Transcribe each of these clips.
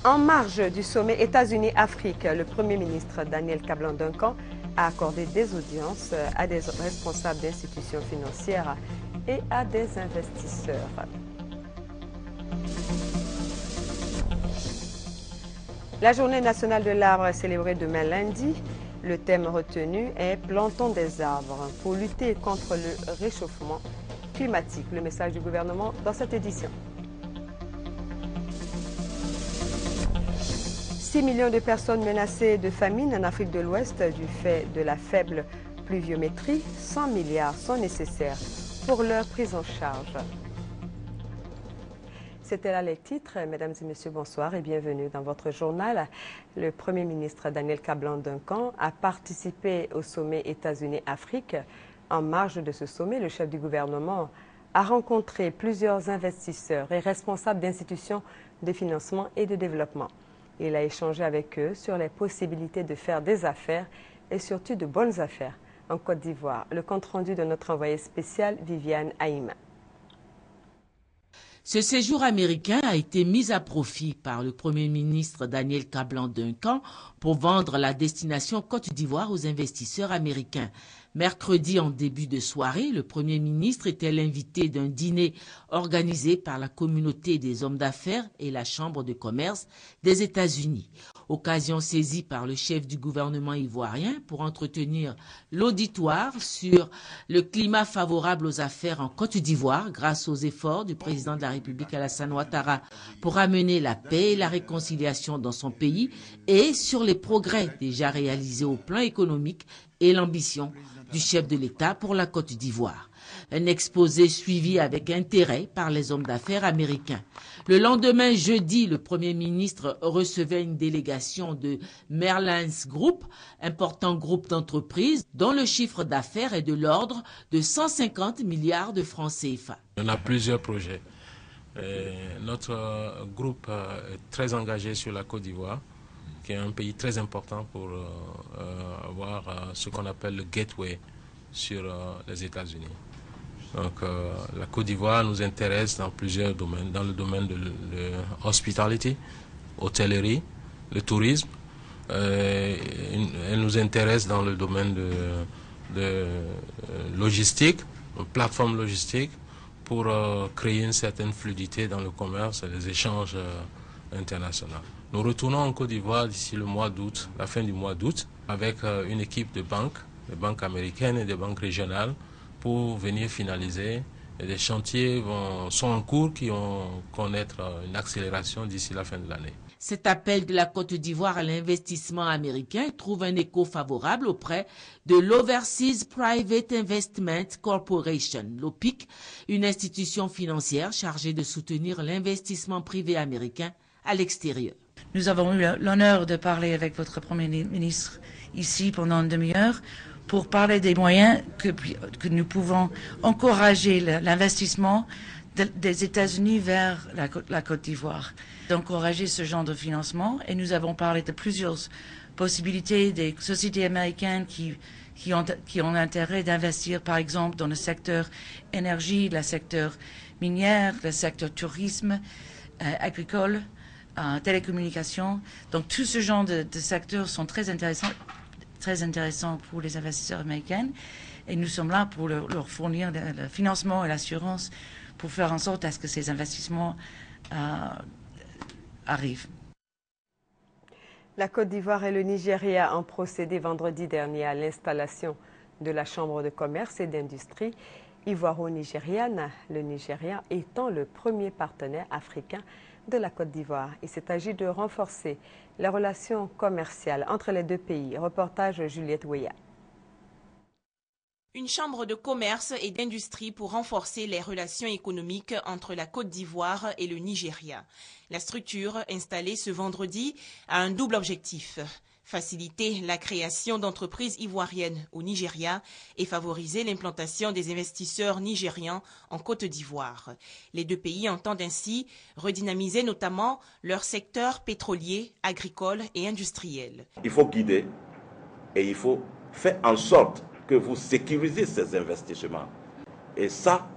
En marge du sommet États-Unis-Afrique, le Premier ministre Daniel Kablan-Duncan a accordé des audiences à des responsables d'institutions financières et à des investisseurs. La journée nationale de l'arbre est célébrée demain lundi. Le thème retenu est « Plantons des arbres » pour lutter contre le réchauffement climatique. Le message du gouvernement dans cette édition. 6 millions de personnes menacées de famine en Afrique de l'Ouest du fait de la faible pluviométrie. 100 milliards sont nécessaires pour leur prise en charge. C'était là les titres. Mesdames et messieurs, bonsoir et bienvenue dans votre journal. Le Premier ministre Daniel Kablan-Duncan a participé au sommet États-Unis-Afrique. En marge de ce sommet, le chef du gouvernement a rencontré plusieurs investisseurs et responsables d'institutions de financement et de développement. Il a échangé avec eux sur les possibilités de faire des affaires et surtout de bonnes affaires en Côte d'Ivoire. Le compte-rendu de notre envoyé spécial, Viviane Haïma. Ce séjour américain a été mis à profit par le Premier ministre Daniel Kablan-Duncan pour vendre la destination Côte d'Ivoire aux investisseurs américains. Mercredi, en début de soirée, le Premier ministre était l'invité d'un dîner organisé par la communauté des hommes d'affaires et la Chambre de commerce des États-Unis. Occasion saisie par le chef du gouvernement ivoirien pour entretenir l'auditoire sur le climat favorable aux affaires en Côte d'Ivoire grâce aux efforts du président de la République Alassane Ouattara pour amener la paix et la réconciliation dans son pays et sur les progrès déjà réalisés au plan économique et l'ambition du chef de l'État pour la Côte d'Ivoire. Un exposé suivi avec intérêt par les hommes d'affaires américains. Le lendemain, jeudi, le Premier ministre recevait une délégation de Merlins Group, important groupe d'entreprises dont le chiffre d'affaires est de l'ordre de 150 milliards de francs CFA. On a plusieurs projets. Notre groupe est très engagé sur la Côte d'Ivoire, qui est un pays très important pour avoir ce qu'on appelle le gateway sur les États-Unis. Donc la Côte d'Ivoire nous intéresse dans plusieurs domaines, dans le domaine de l'hospitality, hôtellerie, le tourisme. Elle nous intéresse dans le domaine de logistique, plateforme logistique, pour créer une certaine fluidité dans le commerce et les échanges internationaux. Nous retournons en Côte d'Ivoire d'ici le mois d'août, la fin du mois d'août, avec une équipe de banques, des banques américaines et des banques régionales, pour venir finaliser. Et des chantiers sont en cours qui vont connaître une accélération d'ici la fin de l'année. Cet appel de la Côte d'Ivoire à l'investissement américain trouve un écho favorable auprès de l'Overseas Private Investment Corporation, l'OPIC, une institution financière chargée de soutenir l'investissement privé américain à l'extérieur. Nous avons eu l'honneur de parler avec votre Premier ministre ici pendant une demi-heure pour parler des moyens que nous pouvons encourager l'investissement des États-Unis vers la Côte d'Ivoire, d'encourager ce genre de financement. Et nous avons parlé de plusieurs possibilités des sociétés américaines qui ont intérêt d'investir, par exemple, dans le secteur énergie, le secteur minière, le secteur tourisme, agricole, télécommunications. Donc tout ce genre de secteurs sont très intéressants pour les investisseurs américains. Et nous sommes là pour leur fournir le financement et l'assurance pour faire en sorte à ce que ces investissements arrivent. La Côte d'Ivoire et le Nigeria ont procédé vendredi dernier à l'installation de la Chambre de commerce et d'industrie ivoiro-nigériane, le Nigeria étant le premier partenaire africain de la Côte d'Ivoire. Il s'est agi de renforcer les relations commerciales entre les deux pays. Reportage Juliette Ouéa. Une chambre de commerce et d'industrie pour renforcer les relations économiques entre la Côte d'Ivoire et le Nigeria. La structure, installée ce vendredi, a un double objectif: faciliter la création d'entreprises ivoiriennes au Nigeria et favoriser l'implantation des investisseurs nigérians en Côte d'Ivoire. Les deux pays entendent ainsi redynamiser notamment leur secteur pétrolier, agricole et industriel. Il faut guider et il faut faire en sorte que vous sécurisez ces investissements. Et ça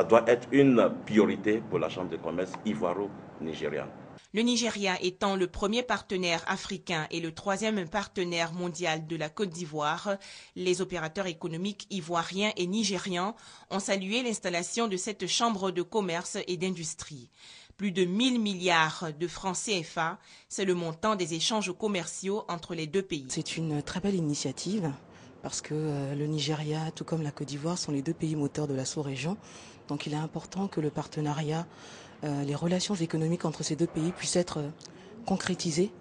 doit être une priorité pour la Chambre de commerce ivoiro-nigériane. Le Nigeria étant le premier partenaire africain et le troisième partenaire mondial de la Côte d'Ivoire, les opérateurs économiques ivoiriens et nigérians ont salué l'installation de cette chambre de commerce et d'industrie. Plus de 1000 milliards de francs CFA, c'est le montant des échanges commerciaux entre les deux pays. C'est une très belle initiative parce que le Nigeria, tout comme la Côte d'Ivoire, sont les deux pays moteurs de la sous-région. Donc il est important que le partenariat, les relations économiques entre ces deux pays puissent être concrétisées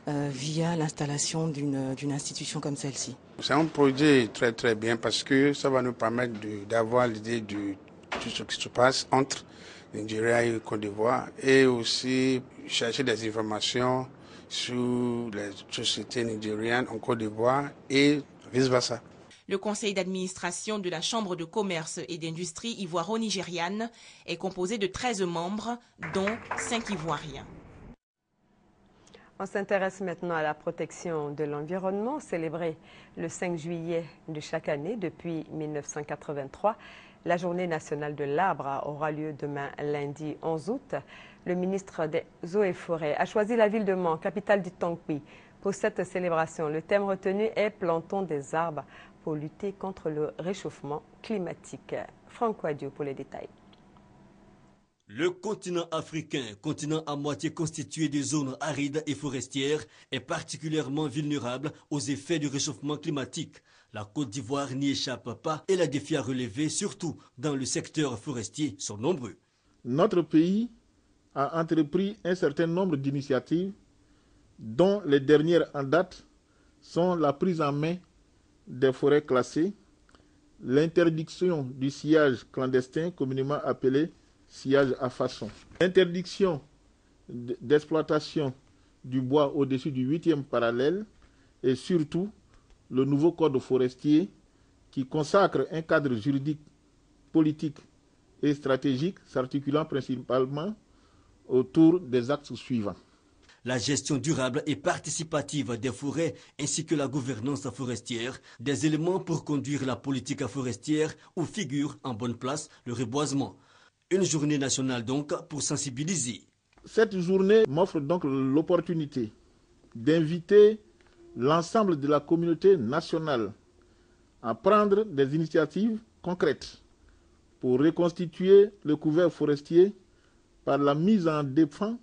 via l'installation d'une institution comme celle-ci. C'est un projet très très bien parce que ça va nous permettre d'avoir l'idée de tout ce qui se passe entre Nigeria et Côte d'Ivoire et aussi chercher des informations sur les sociétés nigérianes en Côte d'Ivoire et vice-versa. Le conseil d'administration de la Chambre de commerce et d'industrie ivoiro-nigériane est composé de 13 membres, dont 5 Ivoiriens. On s'intéresse maintenant à la protection de l'environnement, célébrée le 5 juillet de chaque année depuis 1983. La journée nationale de l'arbre aura lieu demain lundi 11 août. Le ministre des Eaux et Forêts a choisi la ville de Mans, capitale du Tongpi, pour cette célébration. Le thème retenu est « Plantons des arbres pour lutter contre le réchauffement climatique ». Franck Wadio pour les détails. Le continent africain, continent à moitié constitué de zones arides et forestières, est particulièrement vulnérable aux effets du réchauffement climatique. La Côte d'Ivoire n'y échappe pas et les défis à relever, surtout dans le secteur forestier, sont nombreux. Notre pays a entrepris un certain nombre d'initiatives, dont les dernières en date sont la prise en main des forêts classées, l'interdiction du sillage clandestin, communément appelé sillage à façon, l'interdiction d'exploitation du bois au-dessus du 8e parallèle et surtout le nouveau code forestier qui consacre un cadre juridique, politique et stratégique s'articulant principalement autour des axes suivants. La gestion durable et participative des forêts ainsi que la gouvernance forestière, des éléments pour conduire la politique forestière où figure en bonne place le reboisement. Une journée nationale donc pour sensibiliser. Cette journée m'offre donc l'opportunité d'inviter l'ensemble de la communauté nationale à prendre des initiatives concrètes pour reconstituer le couvert forestier par la mise en défense,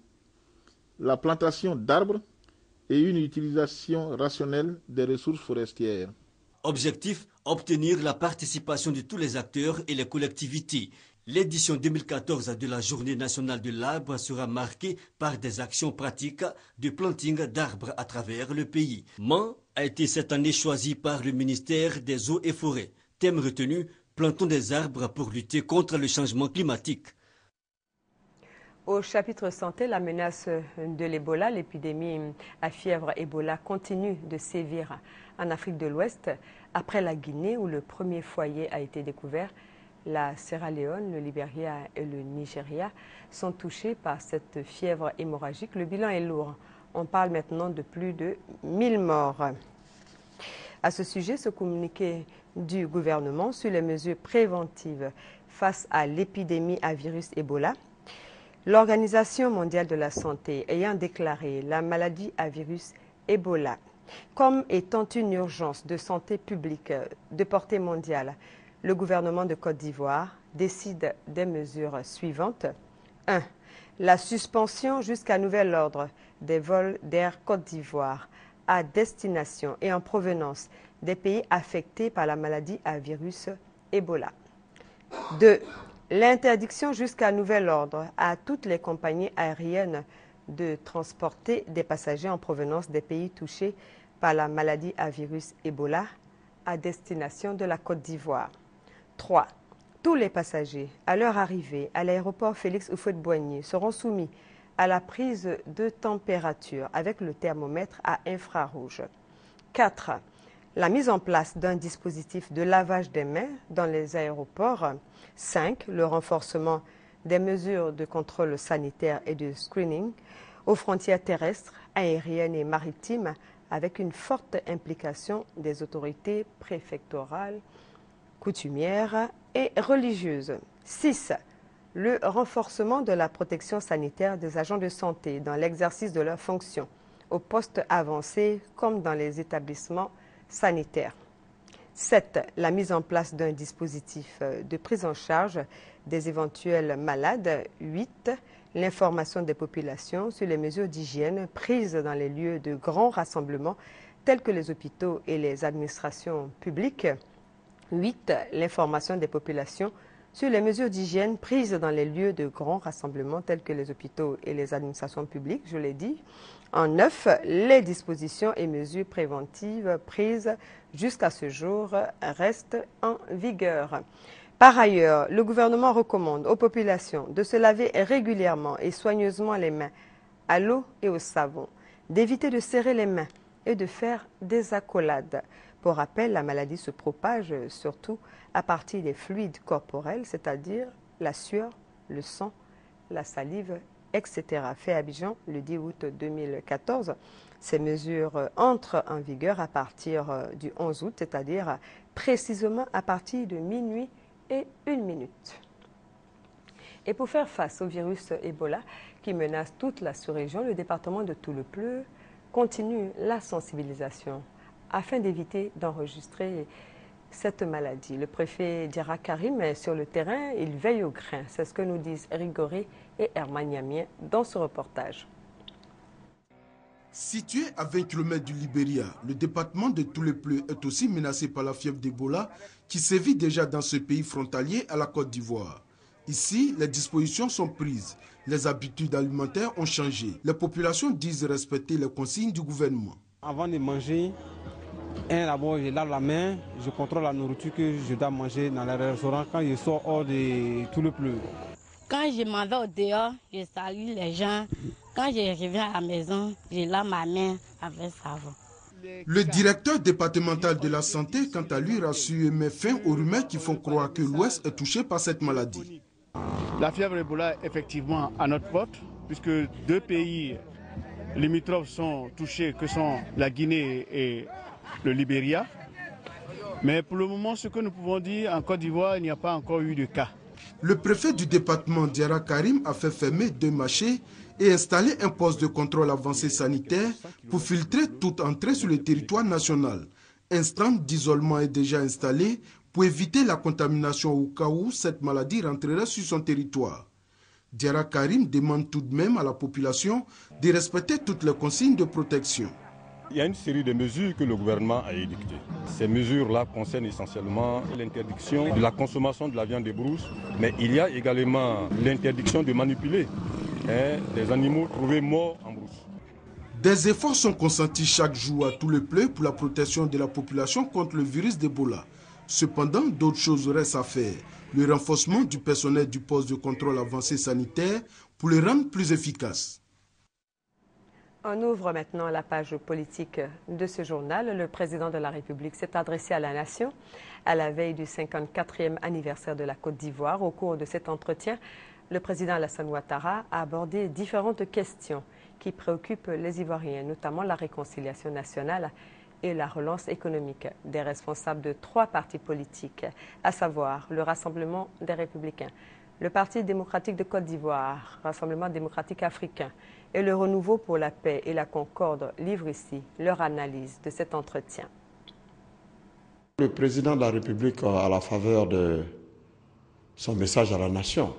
la plantation d'arbres et une utilisation rationnelle des ressources forestières. Objectif, obtenir la participation de tous les acteurs et les collectivités. L'édition 2014 de la Journée nationale de l'arbre sera marquée par des actions pratiques de planting d'arbres à travers le pays. Mans a été cette année choisi par le ministère des Eaux et Forêts. Thème retenu, plantons des arbres pour lutter contre le changement climatique. Au chapitre santé, la menace de l'Ebola, l'épidémie à fièvre Ebola continue de sévir en Afrique de l'Ouest. Après la Guinée où le premier foyer a été découvert, la Sierra Leone, le Libéria et le Nigeria sont touchés par cette fièvre hémorragique. Le bilan est lourd. On parle maintenant de plus de 1000 morts. À ce sujet, ce communiqué du gouvernement sur les mesures préventives face à l'épidémie à virus Ebola. L'Organisation mondiale de la santé ayant déclaré la maladie à virus Ebola comme étant une urgence de santé publique de portée mondiale, le gouvernement de Côte d'Ivoire décide des mesures suivantes. 1. La suspension jusqu'à nouvel ordre des vols d'Air Côte d'Ivoire à destination et en provenance des pays affectés par la maladie à virus Ebola. 2. L'interdiction jusqu'à nouvel ordre à toutes les compagnies aériennes de transporter des passagers en provenance des pays touchés par la maladie à virus Ebola à destination de la Côte d'Ivoire. 3. Tous les passagers, à leur arrivée à l'aéroport Félix Houphouët-Boigny, seront soumis à la prise de température avec le thermomètre à infrarouge. 4. La mise en place d'un dispositif de lavage des mains dans les aéroports. 5. Le renforcement des mesures de contrôle sanitaire et de screening aux frontières terrestres, aériennes et maritimes avec une forte implication des autorités préfectorales, coutumières et religieuses. 6. le renforcement de la protection sanitaire des agents de santé dans l'exercice de leurs fonctions, au poste avancé comme dans les établissements sanitaires. 7. La mise en place d'un dispositif de prise en charge des éventuels malades. 8. L'information des populations sur les mesures d'hygiène prises dans les lieux de grands rassemblements tels que les hôpitaux et les administrations publiques. 8. L'information des populations sur les mesures d'hygiène prises dans les lieux de grands rassemblements tels que les hôpitaux et les administrations publiques, je l'ai dit. En 9, les dispositions et mesures préventives prises jusqu'à ce jour restent en vigueur. Par ailleurs, le gouvernement recommande aux populations de se laver régulièrement et soigneusement les mains à l'eau et au savon, d'éviter de serrer les mains et de faire des accolades. Pour rappel, la maladie se propage surtout à partir des fluides corporels, c'est-à-dire la sueur, le sang, la salive, etc. Fait à Abidjan le 10 août 2014. Ces mesures entrent en vigueur à partir du 11 août, c'est-à-dire précisément à partir de minuit et 1 minute. Et pour faire face au virus Ebola qui menace toute la sous-région, le département de Touloupleu continue la sensibilisation afin d'éviter d'enregistrer cette maladie. Le préfet Diarra Karim est sur le terrain, il veille au grain. C'est ce que nous disent Rigoré et Herman Yamien dans ce reportage. Situé à 20 km du Libéria, le département de Touloupleu est aussi menacé par la fièvre d'Ebola qui sévit déjà dans ce pays frontalier à la Côte d'Ivoire. Ici, les dispositions sont prises. Les habitudes alimentaires ont changé. Les populations disent respecter les consignes du gouvernement. Avant de manger, d'abord je lave la main, je contrôle la nourriture que je dois manger dans les restaurants quand je sors hors de Touloupleu. Quand je m'en vais au dehors, je salue les gens. Quand je reviens à la maison, je lave ma main avec savon. Le directeur départemental de la santé, quant à lui, rassure et met fin aux rumeurs qui font croire que l'Ouest est touché par cette maladie. La fièvre Ebola est effectivement à notre porte, puisque 2 pays limitrophes sont touchés, que sont la Guinée et le Libéria. Mais pour le moment, ce que nous pouvons dire, en Côte d'Ivoire, il n'y a pas encore eu de cas. Le préfet du département, Diarra Karim, a fait fermer 2 marchés et installer un poste de contrôle avancé sanitaire pour filtrer toute entrée sur le territoire national. Un stand d'isolement est déjà installé pour éviter la contamination au cas où cette maladie rentrerait sur son territoire. Diarra Karim demande tout de même à la population de respecter toutes les consignes de protection. Il y a une série de mesures que le gouvernement a édictées. Ces mesures-là concernent essentiellement l'interdiction de la consommation de la viande de brousse, mais il y a également l'interdiction de manipuler des animaux trouvés morts en brousse. Des efforts sont consentis chaque jour à Touloupleu pour la protection de la population contre le virus d'Ebola. Cependant, d'autres choses restent à faire. Le renforcement du personnel du poste de contrôle avancé sanitaire pour le rendre plus efficace. On ouvre maintenant la page politique de ce journal. Le président de la République s'est adressé à la nation à la veille du 54e anniversaire de la Côte d'Ivoire. Au cours de cet entretien, le président Alassane Ouattara a abordé différentes questions qui préoccupent les Ivoiriens, notamment la réconciliation nationale et la relance économique des responsables de 3 partis politiques, à savoir le Rassemblement des Républicains, le Parti démocratique de Côte d'Ivoire, Rassemblement démocratique africain et le Renouveau pour la paix et la concorde livrent ici leur analyse de cet entretien. Le président de la République, à la faveur de son message à la nation,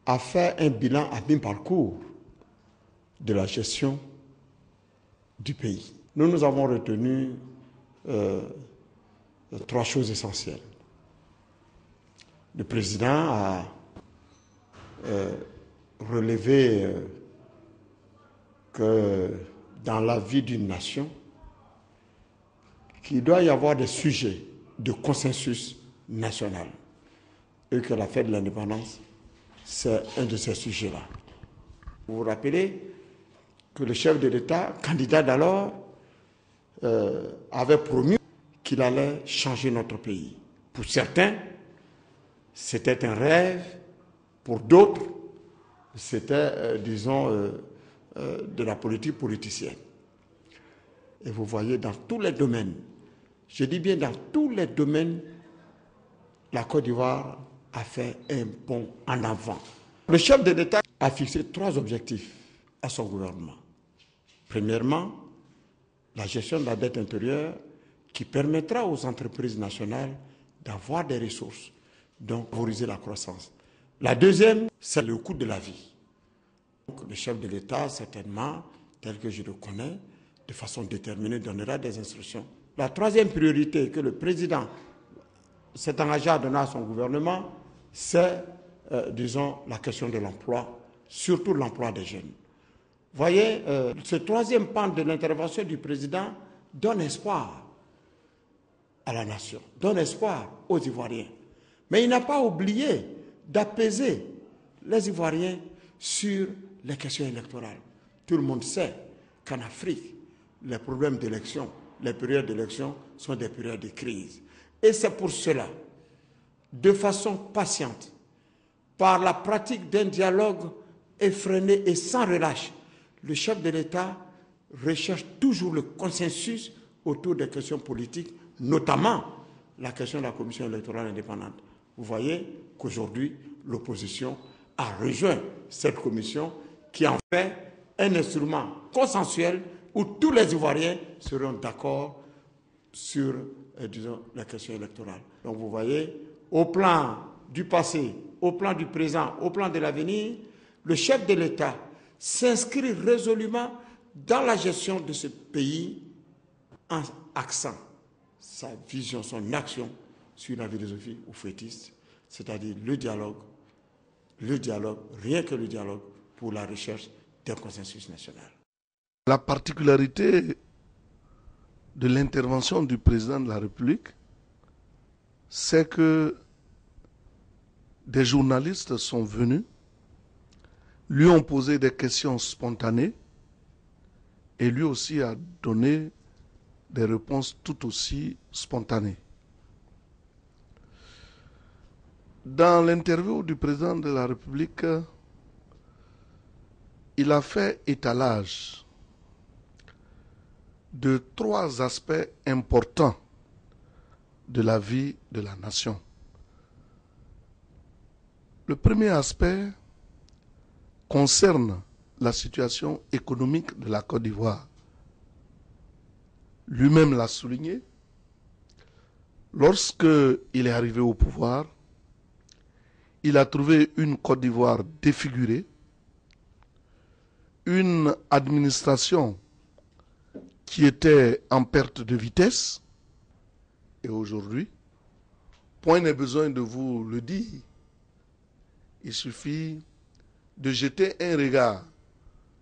a fait un bilan à mi-parcours de la gestion du pays. Nous avons retenu 3 choses essentielles. Le président a relevé que dans la vie d'une nation, qu'il doit y avoir des sujets de consensus national et que la fête de l'indépendance, c'est un de ces sujets-là. Vous vous rappelez que le chef de l'État, candidat d'alors, avait promis qu'il allait changer notre pays. Pour certains, c'était un rêve. Pour d'autres, c'était, disons, de la politique politicienne. Et vous voyez, dans tous les domaines, je dis bien dans tous les domaines, la Côte d'Ivoire a fait un bond en avant. Le chef de l'État a fixé 3 objectifs à son gouvernement. Premièrement, la gestion de la dette intérieure qui permettra aux entreprises nationales d'avoir des ressources, donc favoriser la croissance. La deuxième, c'est le coût de la vie. Donc, le chef de l'État, certainement, tel que je le connais, de façon déterminée, donnera des instructions. La troisième priorité que le président s'est engagé à donner à son gouvernement, c'est, disons, la question de l'emploi, surtout l'emploi des jeunes. Vous voyez, ce troisième pan de l'intervention du président donne espoir à la nation, donne espoir aux Ivoiriens. Mais il n'a pas oublié d'apaiser les Ivoiriens sur les questions électorales. Tout le monde sait qu'en Afrique, les problèmes d'élection, les périodes d'élection sont des périodes de crise. Et c'est pour cela, de façon patiente, par la pratique d'un dialogue effréné et sans relâche, le chef de l'État recherche toujours le consensus autour des questions politiques, notamment la question de la commission électorale indépendante. Vous voyez qu'aujourd'hui, l'opposition a rejoint cette commission qui en fait un instrument consensuel où tous les Ivoiriens seront d'accord sur, disons, la question électorale. Donc vous voyez, au plan du passé, au plan du présent, au plan de l'avenir, le chef de l'État s'inscrit résolument dans la gestion de ce pays en accent sa vision, son action sur la philosophie oufouettiste, c'est-à-dire le dialogue, rien que le dialogue pour la recherche d'un consensus national. La particularité de l'intervention du président de la République, c'est que des journalistes sont venus, lui ont posé des questions spontanées et lui aussi a donné des réponses tout aussi spontanées. Dans l'interview du président de la République, il a fait étalage de 3 aspects importants de la vie de la nation. Le premier aspect concerne la situation économique de la Côte d'Ivoire. Lui-même l'a souligné. Lorsqu'il est arrivé au pouvoir, il a trouvé une Côte d'Ivoire défigurée, une administration qui était en perte de vitesse. Et aujourd'hui, point n'est besoin de vous le dire. Il suffit de jeter un regard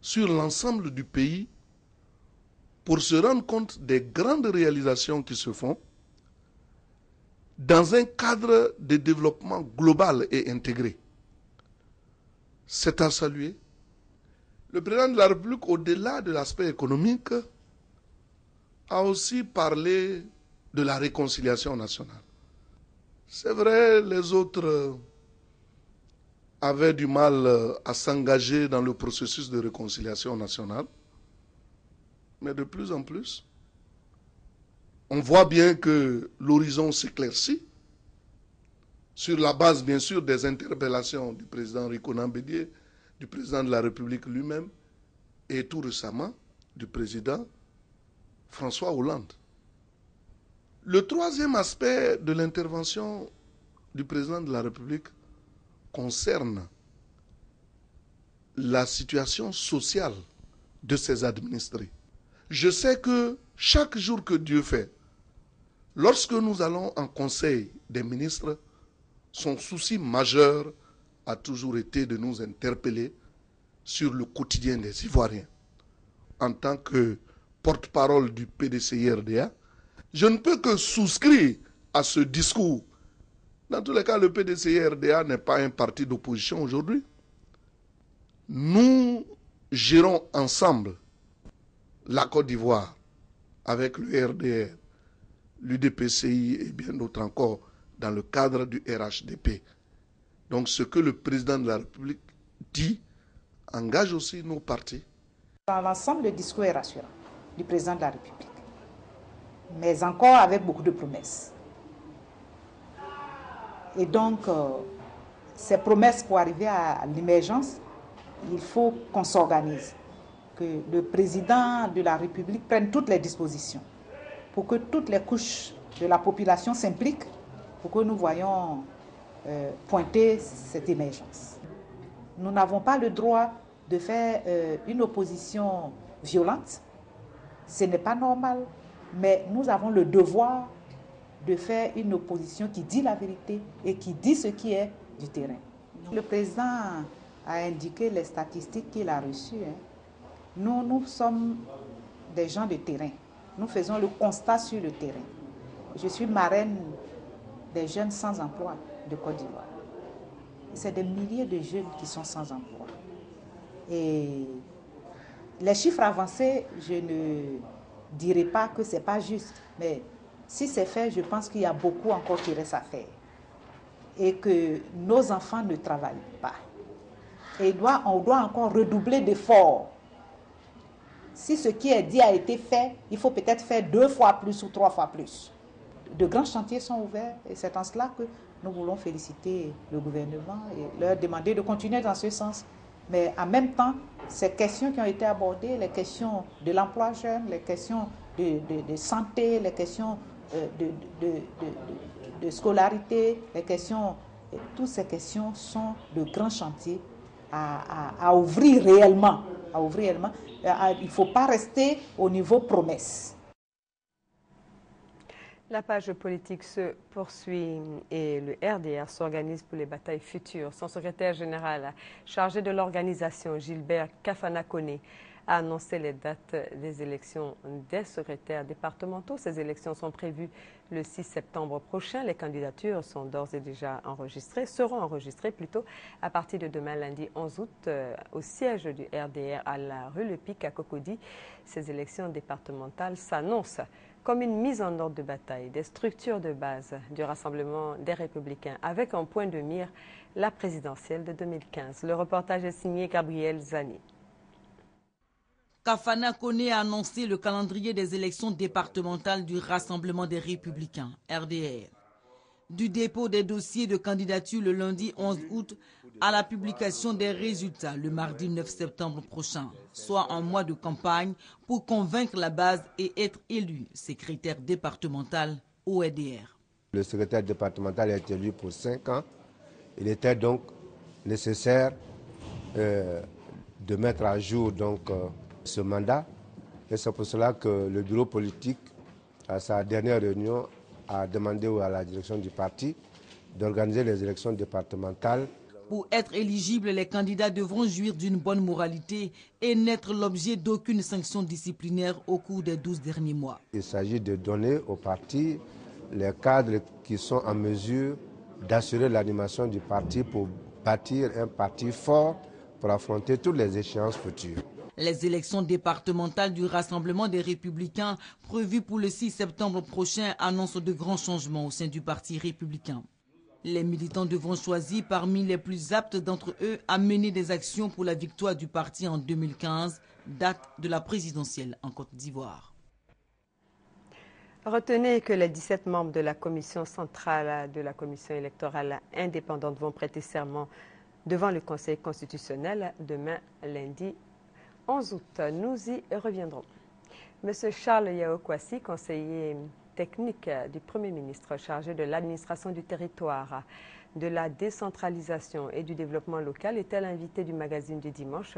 sur l'ensemble du pays pour se rendre compte des grandes réalisations qui se font dans un cadre de développement global et intégré. C'est à saluer. Le président de la République, au-delà de l'aspect économique, a aussi parlé de la réconciliation nationale. C'est vrai, les autres avaient du mal à s'engager dans le processus de réconciliation nationale, mais de plus en plus, on voit bien que l'horizon s'éclaircit sur la base, bien sûr, des interpellations du président Rikonan Bédié, du président de la République lui-même et tout récemment du président François Hollande. Le troisième aspect de l'intervention du président de la République concerne la situation sociale de ses administrés. Je sais que chaque jour que Dieu fait, lorsque nous allons en conseil des ministres, son souci majeur a toujours été de nous interpeller sur le quotidien des Ivoiriens. En tant que porte-parole du PDCI-RDA, je ne peux que souscrire à ce discours. Dans tous les cas, le PDCI-RDA n'est pas un parti d'opposition aujourd'hui. Nous gérons ensemble la Côte d'Ivoire avec le RDR, l'UDPCI et bien d'autres encore dans le cadre du RHDP. Donc ce que le président de la République dit engage aussi nos partis. Dans l'ensemble, le discours est rassurant du président de la République, mais encore avec beaucoup de promesses. Et donc, ces promesses pour arriver à l'émergence, il faut qu'on s'organise, que le président de la République prenne toutes les dispositions pour que toutes les couches de la population s'impliquent, pour que nous voyions pointer cette émergence. Nous n'avons pas le droit de faire une opposition violente, ce n'est pas normal, mais nous avons le devoir de faire une opposition qui dit la vérité et qui dit ce qui est du terrain. Le président a indiqué les statistiques qu'il a reçues. Nous sommes des gens de terrain. Nous faisons le constat sur le terrain. Je suis marraine des jeunes sans emploi de Côte d'Ivoire. C'est des milliers de jeunes qui sont sans emploi. Et les chiffres avancés, je ne dirais pas que ce n'est pas juste, mais si c'est fait, je pense qu'il y a beaucoup encore qui reste à faire. Et que nos enfants ne travaillent pas. Et on doit encore redoubler d'efforts. Si ce qui est dit a été fait, il faut peut-être faire 2 fois plus ou 3 fois plus. De grands chantiers sont ouverts et c'est en cela que nous voulons féliciter le gouvernement et leur demander de continuer dans ce sens. Mais en même temps, ces questions qui ont été abordées, les questions de l'emploi jeune, les questions de santé, les questions de scolarité, les questions, toutes ces questions sont de grands chantiers à ouvrir réellement. Il ne faut pas rester au niveau promesse. La page politique se poursuit et le RDR s'organise pour les batailles futures. Son secrétaire général chargé de l'organisation, Gilbert Kafana-Koné, a annoncé les dates des élections des secrétaires départementaux. Ces élections sont prévues le 6 septembre prochain. Les candidatures sont d'ores et déjà seront enregistrées plutôt à partir de demain lundi 11 août au siège du RDR à la rue Le Pic à Cocody. Ces élections départementales s'annoncent comme une mise en ordre de bataille des structures de base du Rassemblement des Républicains, avec en point de mire la présidentielle de 2015. Le reportage est signé Gabriel Zani. Kafana-Koné a annoncé le calendrier des élections départementales du Rassemblement des Républicains, RDR. Du dépôt des dossiers de candidature le lundi 11 août à la publication des résultats le mardi 9 septembre prochain, soit un mois de campagne pour convaincre la base et être élu secrétaire départemental au RDR. Le secrétaire départemental est élu pour 5 ans. Il était donc nécessaire de mettre à jour ce mandat. Et c'est pour cela que le bureau politique, à sa dernière réunion, a demandé à la direction du parti d'organiser les élections départementales. Pour être éligibles, les candidats devront jouir d'une bonne moralité et n'être l'objet d'aucune sanction disciplinaire au cours des 12 derniers mois. Il s'agit de donner au parti les cadres qui sont en mesure d'assurer l'animation du parti pour bâtir un parti fort pour affronter toutes les échéances futures. Les élections départementales du Rassemblement des Républicains prévues pour le 6 septembre prochain annoncent de grands changements au sein du Parti républicain. Les militants devront choisir parmi les plus aptes d'entre eux à mener des actions pour la victoire du parti en 2015, date de la présidentielle en Côte d'Ivoire. Retenez que les 17 membres de la commission centrale de la commission électorale indépendante vont prêter serment devant le Conseil constitutionnel demain lundi 11 août. Nous y reviendrons. Monsieur Charles Yao Kwasi, conseiller technique du Premier ministre chargé de l'administration du territoire, de la décentralisation et du développement local, était l'invité du magazine du dimanche,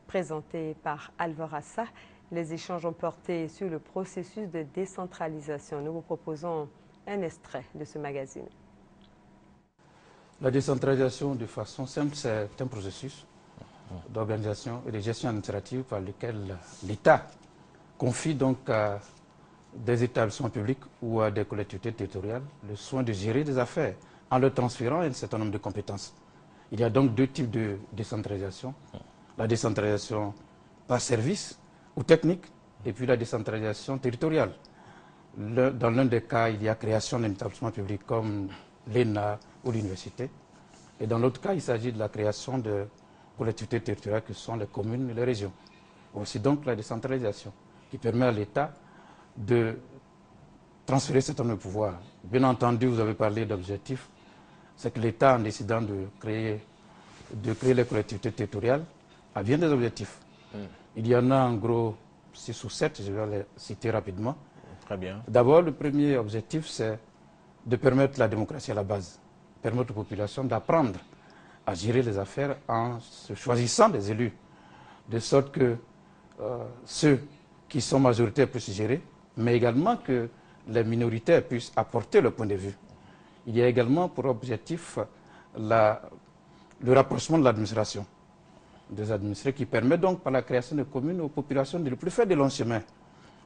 présenté par Alvarassa. Les échanges ont porté sur le processus de décentralisation. Nous vous proposons un extrait de ce magazine. La décentralisation, de façon simple, c'est un processus d'organisation et de gestion administrative par lequel l'État confie donc à des établissements publics ou à des collectivités territoriales le soin de gérer des affaires en leur transférant un certain nombre de compétences. Il y a donc 2 types de décentralisation. La décentralisation par service ou technique et puis la décentralisation territoriale. Dans l'un des cas, il y a création d'un établissement public comme l'ENA ou l'université. Et dans l'autre cas, il s'agit de la création de collectivités territoriales que sont les communes et les régions. Aussi donc la décentralisation qui permet à l'État de transférer certains pouvoirs. Bien entendu, vous avez parlé d'objectifs c'est que l'État, en décidant de créer les collectivités territoriales, a bien des objectifs. Il y en a en gros 6 ou 7, je vais les citer rapidement. Très bien. D'abord, le premier objectif, c'est de permettre la démocratie à la base, permettre aux populations d'apprendre à gérer les affaires en se choisissant des élus, de sorte que ceux qui sont majoritaires puissent gérer, mais également que les minoritaires puissent apporter leur point de vue. Il y a également pour objectif le rapprochement de l'administration, des administrés qui permet donc par la création de communes aux populations de ne plus faire de longs chemins,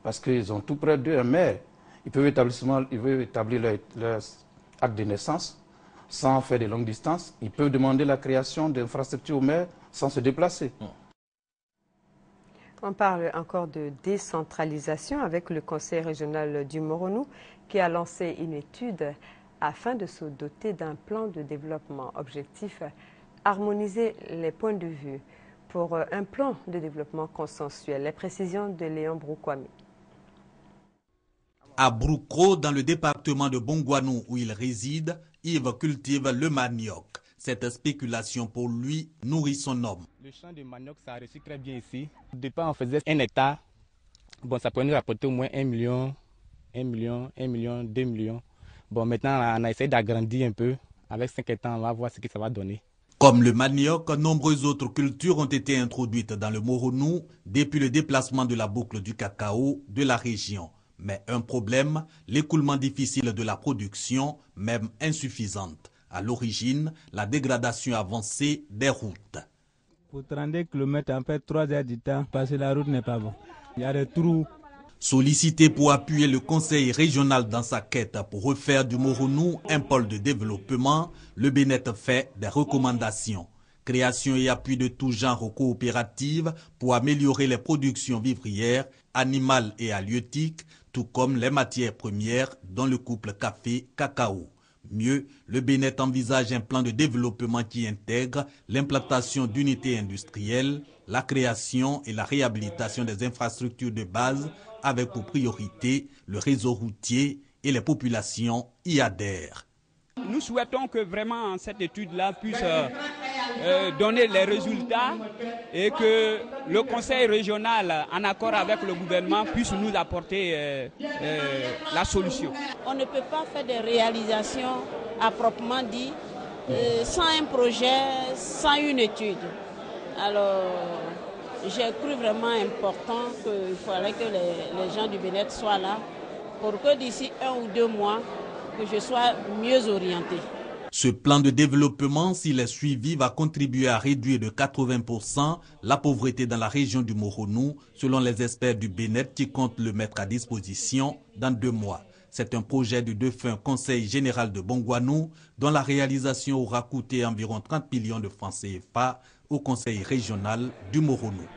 parce qu'ils ont tout près d'eux un maire. Ils peuvent établir leur acte de naissance sans faire de longues distances. Ils peuvent demander la création d'infrastructures au maire sans se déplacer. On parle encore de décentralisation avec le Conseil régional du Moronou qui a lancé une étude afin de se doter d'un plan de développement. Objectif, harmoniser les points de vue pour un plan de développement consensuel. Les précisions de Léon Broukwami. À Broukro, dans le département de Bongouanou où il réside, Yves cultive le manioc. Cette spéculation pour lui nourrit son homme. Le champ de manioc, ça a réussi très bien ici. Au départ, on faisait 1 hectare. Bon, ça pourrait nous rapporter au moins 1 million, 2 millions. Bon, maintenant, on a essayé d'agrandir un peu. Avec 5 hectares, on va voir ce que ça va donner. Comme le manioc, nombreuses autres cultures ont été introduites dans le Moronou depuis le déplacement de la boucle du cacao de la région. Mais un problème, l'écoulement difficile de la production, même insuffisante. À l'origine, la dégradation avancée des routes. Pour 32 km, en fait 3 heures du temps, parce que la route n'est pas bonne. Il y a des trous. Sollicité pour appuyer le conseil régional dans sa quête pour refaire du Moronou un pôle de développement, le Bénet fait des recommandations. Création et appui de tout genre aux coopératives pour améliorer les productions vivrières, animales et halieutiques, tout comme les matières premières dans le couple café-cacao. Mieux, le Bénet envisage un plan de développement qui intègre l'implantation d'unités industrielles, la création et la réhabilitation des infrastructures de base avec pour priorité le réseau routier et les populations y adhèrent. Nous souhaitons que vraiment cette étude-là puisse donner les résultats et que le conseil régional, en accord avec le gouvernement, puisse nous apporter la solution. On ne peut pas faire des réalisations à proprement dit sans un projet, sans une étude. Alors, j'ai cru vraiment important qu'il fallait que les gens du Bénet soient là pour que d'ici 1 ou 2 mois, que je sois mieux orienté. Ce plan de développement, s'il est suivi, va contribuer à réduire de 80% la pauvreté dans la région du Moronou, selon les experts du Bénet qui comptent le mettre à disposition dans 2 mois. C'est un projet du défunt Conseil général de Bongouanou, dont la réalisation aura coûté environ 30 millions de francs CFA au Conseil régional du Moronou.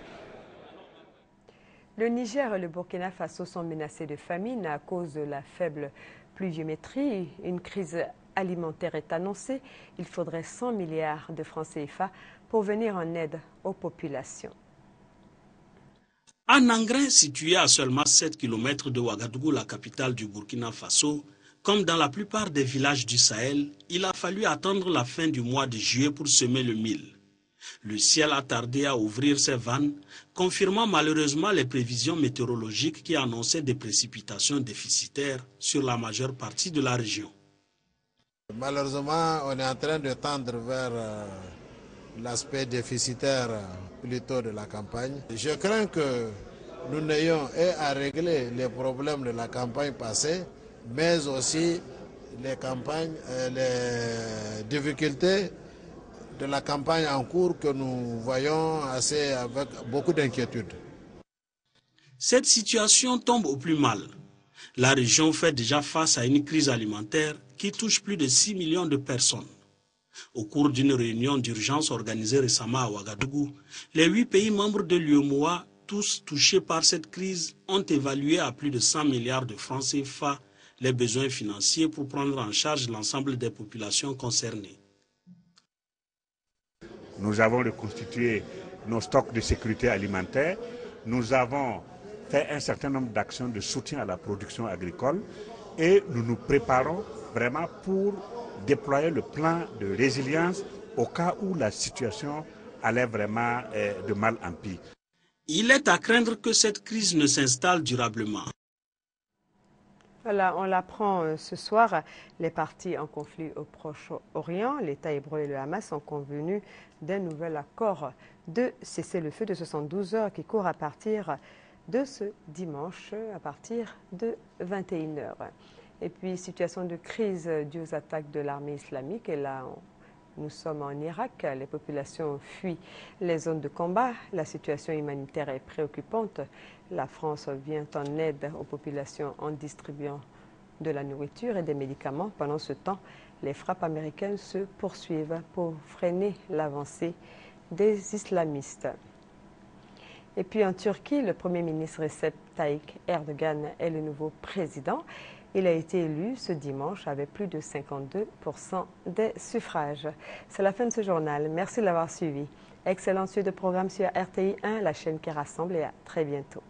Le Niger et le Burkina Faso sont menacés de famine à cause de la faible pluviométrie. Une crise alimentaire est annoncée. Il faudrait 100 milliards de francs CFA pour venir en aide aux populations. À Nangrain, situé à seulement 7 km de Ouagadougou, la capitale du Burkina Faso, comme dans la plupart des villages du Sahel, il a fallu attendre la fin du mois de juillet pour semer le mil. Le ciel a tardé à ouvrir ses vannes, confirmant malheureusement les prévisions météorologiques qui annonçaient des précipitations déficitaires sur la majeure partie de la région. Malheureusement, on est en train de tendre vers l'aspect déficitaire plutôt de la campagne. Je crains que nous n'ayons à régler les problèmes de la campagne passée, mais aussi les difficultés de la campagne en cours que nous voyons avec beaucoup d'inquiétude. Cette situation tombe au plus mal. La région fait déjà face à une crise alimentaire qui touche plus de 6 millions de personnes. Au cours d'une réunion d'urgence organisée récemment à Ouagadougou, les 8 pays membres de l'UEMOA, tous touchés par cette crise, ont évalué à plus de 100 milliards de francs CFA les besoins financiers pour prendre en charge l'ensemble des populations concernées. Nous avons reconstitué nos stocks de sécurité alimentaire. Nous avons fait un certain nombre d'actions de soutien à la production agricole et nous nous préparons vraiment pour déployer le plan de résilience au cas où la situation allait vraiment de mal en pis. Il est à craindre que cette crise ne s'installe durablement. Voilà, on l'apprend ce soir. Les partis en conflit au Proche-Orient, l'État hébreu et le Hamas, ont convenu d'un nouvel accord de cessez-le-feu de 72 heures qui court à partir de ce dimanche, à partir de 21h. Et puis, situation de crise due aux attaques de l'armée islamique. Et là, nous sommes en Irak. Les populations fuient les zones de combat. La situation humanitaire est préoccupante. La France vient en aide aux populations en distribuant de la nourriture et des médicaments. Pendant ce temps, les frappes américaines se poursuivent pour freiner l'avancée des islamistes. Et puis en Turquie, le Premier ministre Recep Tayyip Erdogan est le nouveau président. Il a été élu ce dimanche avec plus de 52% des suffrages. C'est la fin de ce journal. Merci de l'avoir suivi. Excellente suite de programme sur RTI 1, la chaîne qui rassemble, et à très bientôt.